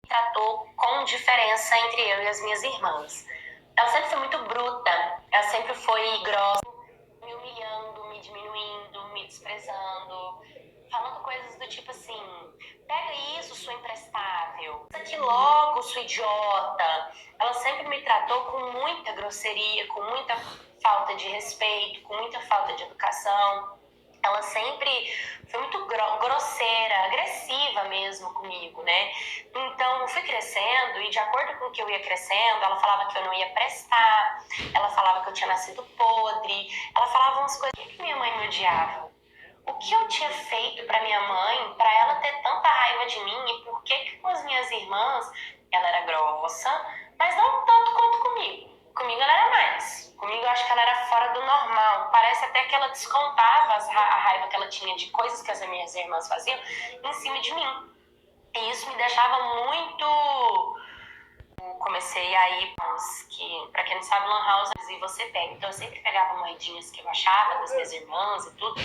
tratou com diferença entre eu e as minhas irmãs. Ela sempre foi muito bruta, ela sempre foi grossa, me humilhando, me diminuindo, me desprezando, falando coisas do tipo assim: pega isso, sua imprestável, isso aqui logo, sua idiota. Ela sempre me tratou com muita grosseria, com muita falta de respeito, com muita falta de educação. Ela sempre foi muito grosseira, agressiva mesmo comigo, né? Então, eu fui crescendo e de acordo com o que eu ia crescendo, ela falava que eu não ia prestar, ela falava que eu tinha nascido podre, ela falava umas coisas. Por que minha mãe me odiava? O que eu tinha feito para minha mãe, para ela ter tanta raiva de mim, e por que com as minhas irmãs ela era grossa, mas não tanto quanto comigo. Comigo ela era mais. Comigo eu acho que ela era fora do normal. Parece até que ela descontava a raiva que ela tinha de coisas que as minhas irmãs faziam em cima de mim. E isso me deixava muito... Comecei a ir que, pra quem não sabe, lan house e você pega. Então eu sempre pegava moedinhas que eu achava das minhas irmãs e tudo,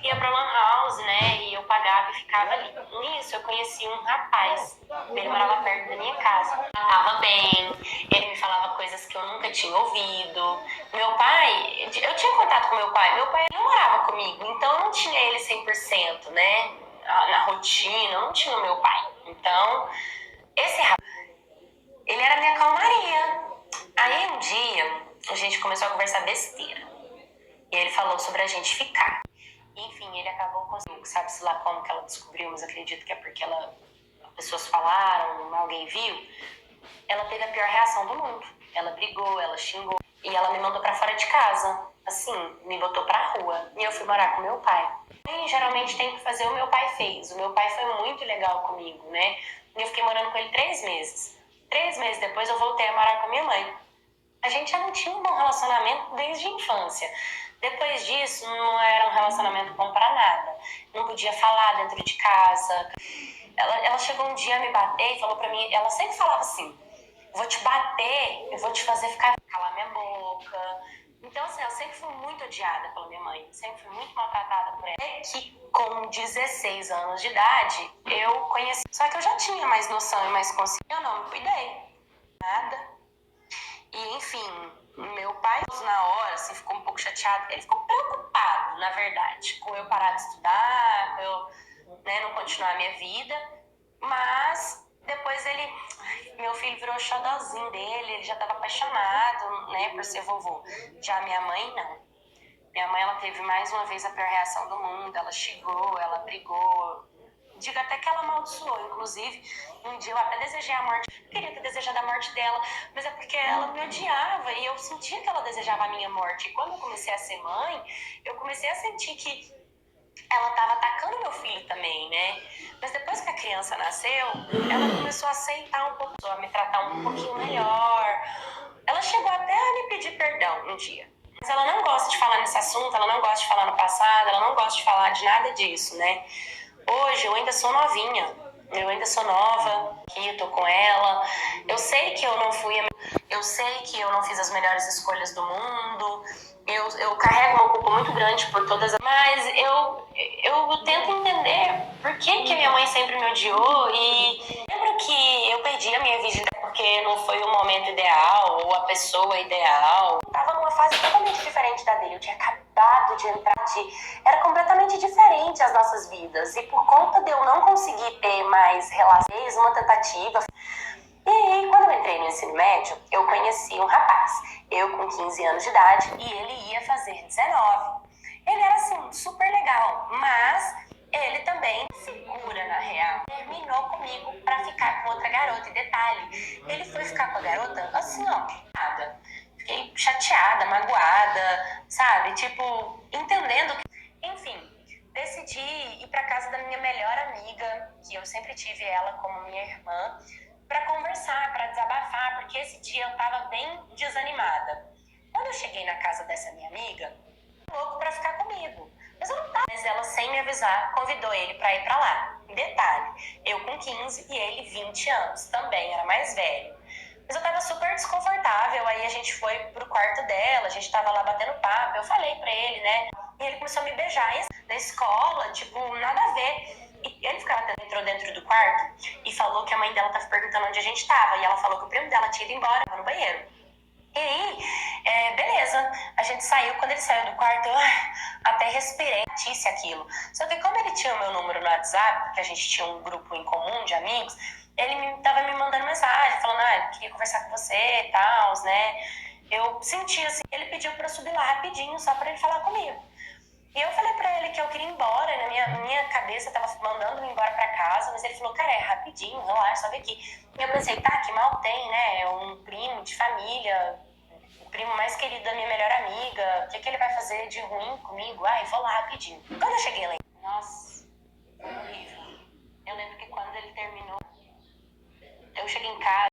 ia pra lan house, né? E eu pagava e ficava ali. Nisso eu conheci um rapaz, ele morava perto da minha casa. Tava bem, ele me falava coisas que eu nunca tinha ouvido. Meu pai, eu tinha contato com meu pai não morava comigo, então eu não tinha ele 100%, né? Na rotina, eu não tinha o meu pai. Então, esse rapaz, ele era minha calmaria. Aí um dia a gente começou a conversar besteira. E ele falou sobre a gente ficar. Enfim, ele acabou conseguindo, sabe-se lá como que ela descobriu, mas acredito que é porque pessoas falaram, alguém viu. Ela teve a pior reação do mundo. Ela brigou, ela xingou. E ela me mandou pra fora de casa. Assim, me botou pra rua. E eu fui morar com meu pai. E geralmente tem que fazer o meu pai fez. O meu pai foi muito legal comigo, né? E eu fiquei morando com ele 3 meses. 3 meses depois eu voltei a morar com a minha mãe. A gente já não tinha um bom relacionamento desde a infância. Depois disso, não era um relacionamento bom pra nada. Não podia falar dentro de casa. Ela chegou um dia a me bater e falou pra mim... Ela sempre falava assim: vou te bater, eu vou te fazer calar minha boca. Então, assim, eu sempre fui muito odiada pela minha mãe. Sempre fui muito maltratada por ela. Até que, com 16 anos de idade, eu conheci... Só que eu já tinha mais noção e mais consciência. Eu não me cuidei. Nada. E, enfim, meu pai, na hora, assim, ficou um pouco chateado. Ele ficou preocupado, na verdade, com eu parar de estudar, com eu, né, não continuar a minha vida. Mas depois ele... Meu filho virou xodózinho dele, ele já estava apaixonado, né, por ser vovô. Já minha mãe, não. Minha mãe, ela teve mais uma vez a pior reação do mundo. Ela xingou, ela brigou. Digo até que ela amaldiçoou. Inclusive, um dia eu até desejei a morte. Eu queria ter desejado a morte dela, mas é porque ela me odiava e eu sentia que ela desejava a minha morte. E quando eu comecei a ser mãe, eu comecei a sentir que ela estava atacando meu filho também, né? Mas depois que a criança nasceu, ela começou a aceitar um pouco, a me tratar um pouquinho melhor. Ela chegou até a me pedir perdão um dia. Mas ela não gosta de falar nesse assunto, ela não gosta de falar no passado, ela não gosta de falar de nada disso, né? Hoje eu ainda sou novinha, eu ainda sou nova, eu tô com ela. Eu sei que eu não fiz as melhores escolhas do mundo. Eu carrego uma culpa muito grande por todas as... Mas eu tento entender por que que a minha mãe sempre me odiou. E lembro que eu perdi a minha vida porque não foi o momento ideal ou a pessoa ideal. Eu tava numa fase totalmente diferente da dele. Eu tinha acabado de entrar Era completamente diferente as nossas vidas. E por conta de eu não conseguir ter mais relações, uma tentativa... E aí, quando eu entrei no ensino médio, eu conheci um rapaz. Eu com 15 anos de idade e ele ia fazer 19. Ele era, assim, super legal, mas ele também segura, na real. Terminou comigo pra ficar com outra garota. E detalhe, ele foi ficar com a garota assim, ó, nada. Fiquei chateada, magoada, sabe? Tipo, entendendo que... Enfim, decidi ir pra casa da minha melhor amiga, que eu sempre tive ela como minha irmã, para conversar, para desabafar, porque esse dia eu tava bem desanimada. Quando eu cheguei na casa dessa minha amiga, louco para ficar comigo. Mas eu não tava. Mas ela, sem me avisar, convidou ele para ir para lá. Detalhe, eu com 15 e ele 20 anos, também era mais velho. Mas eu tava super desconfortável, aí a gente foi pro quarto dela, a gente tava lá batendo papo, eu falei pra ele, né? E ele começou a me beijar da escola, tipo, nada a ver. E antes que ela entrou dentro do quarto e falou que a mãe dela tava perguntando onde a gente tava. E ela falou que o primo dela tinha ido embora, tava no banheiro. E aí, beleza, a gente saiu. Quando ele saiu do quarto, eu até respirei, disse aquilo. Só que como ele tinha o meu número no WhatsApp, porque a gente tinha um grupo em comum de amigos, ele tava me mandando mensagem, falando, eu queria conversar com você e tal, né? Eu senti assim, ele pediu pra eu subir lá rapidinho, só pra ele falar comigo. E eu falei pra ele que eu queria ir embora, na minha cabeça tava mandando me embora pra casa, mas ele falou, cara, é rapidinho, relaxa, só vem aqui. E eu pensei, tá, que mal tem, né? É um primo de família, o primo mais querido da minha melhor amiga, o que ele vai fazer de ruim comigo? Ai, vou lá rapidinho. Quando eu cheguei lá, nossa, foi horrível. Eu lembro que quando ele terminou, eu cheguei em casa,